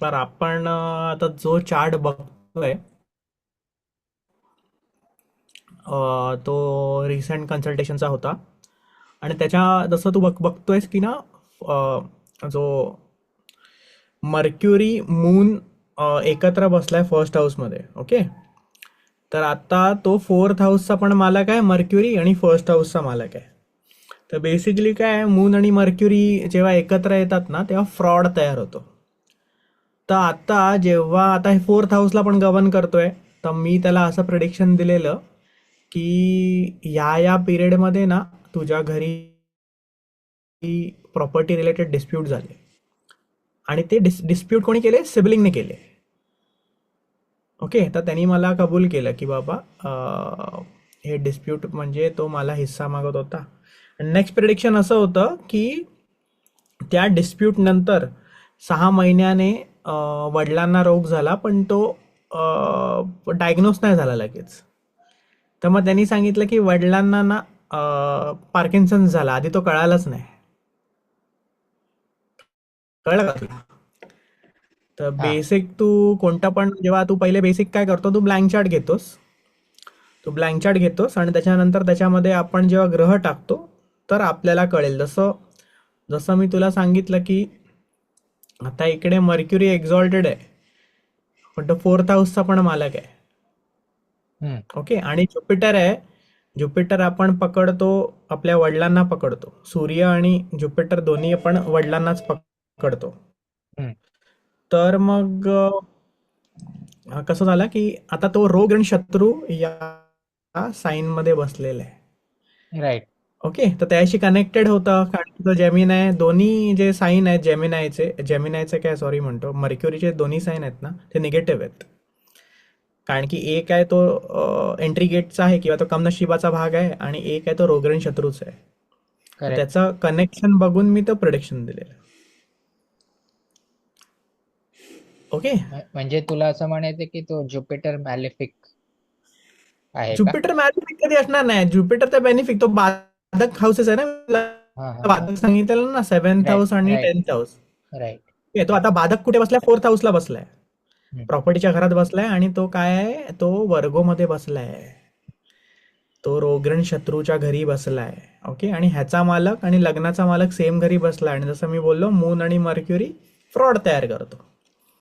तर आपण आता जो चार्ट बघतोय तो रिसेंट कन्सल्टेशनचा होता. आणि त्याच्या जसं तू बघतोयस की ना, जो मर्क्युरी मून एकत्र बसलाय फर्स्ट हाऊसमध्ये. ओके. तर आता तो फोर्थ हाऊसचा पण मालक आहे मर्क्युरी, आणि फर्स्ट हाऊसचा मालक आहे. तर बेसिकली काय आहे, मून आणि मर्क्युरी जेव्हा एकत्र येतात ना तेव्हा फ्रॉड तयार होतो. तर आता जेव्हा आता हे फोर्थ हाऊसला पण गवर्न करतोय, तर मी त्याला असं प्रिडिक्शन दिलेलं की या पिरियडमध्ये ना तुझ्या घरी प्रॉपर्टी रिलेटेड डिस्प्यूट झाले. आणि ते डिस्प्यूट कोणी केले? सिबलिंगने केले. ओके. तर त्यांनी मला कबूल केलं की बाबा हे डिस्प्यूट म्हणजे तो मला हिस्सा मागत होता. नेक्स्ट प्रिडिक्शन असं होतं की त्या डिस्प्यूट नंतर 6 महिन्याने वडिलांना रोग झाला, पण तो डायग्नोस नाही झाला लगेच. तर मग त्यांनी सांगितलं की वडिलांना ना पार्किन्सन्स झाला, आधी तो कळालाच नाही. कळलं का तुला? तर हा. बेसिक तू कोणता पण, जेव्हा तू पहिले बेसिक काय करतो, तू ब्लँक चार्ट घेतोस. तू ब्लँक चार्ट घेतोस आणि त्याच्यानंतर त्याच्यामध्ये आपण जेव्हा ग्रह टाकतो तर आपल्याला कळेल. जसं जसं मी तुला सांगितलं की आता इकडे मर्क्युरी एक्झॉल्टेड आहे, पण तो फोर्थ हाऊसचा पण मालक आहे. हम्म. ओके. आणि ज्युपिटर आहे. ज्युपिटर आपण पकडतो, आपल्या वडिलांना पकडतो. सूर्य आणि ज्युपिटर दोन्ही आपण वडिलांनाच पकडतो. हम्म. तर मग कसं झालं की आता तो रोग आणि शत्रू या साईन मध्ये बसलेला आहे. राईट. ओके. तर त्याशी कनेक्टेड होतं, कारण की तो जेमिनाय, दोन्ही जे साईन आहेत जेमिनायचे काय, सॉरी म्हणतो, मर्क्युरीचे दोन्ही साईन आहेत ना ते निगेटिव्ह आहेत. कारण की एक आहे तो एंट्री गेटचा आहे किंवा तो कमनशिबाचा भाग आहे, आणि एक आहे तो रोगरण शत्रूचा आहे. तर करेक्ट. त्याचं कनेक्शन बघून मी तो प्रोडिक्शन दिलेलं. ओके. म्हणजे तुला असं म्हणायचं की तो ज्युपिटर मॅलेफिक आहे का? ज्युपिटर मॅलेफिक कधी असणार नाही. ज्युपिटर तर बेनिफिक, तो बाधक हाऊसेस आहे ना. तुला हा हा हा. बाधक सांगितलेलं ना, सेव्हन्थ राईट हाऊस आणि राईट 10th हाऊस. राईट. तो आता बाधक कुठे बसलाय? फोर्थ हाऊसला बसलाय. हम्म. प्रॉपर्टीच्या घरात बसलाय, आणि तो काय आहे, तो वर्गोमध्ये बसलाय. तो रोगण शत्रूच्या घरी बसलाय. ओके. आणि ह्याचा मालक आणि लग्नाचा मालक सेम घरी बसलाय, आणि जसं मी बोललो, मून आणि मर्क्युरी फ्रॉड तयार करतो.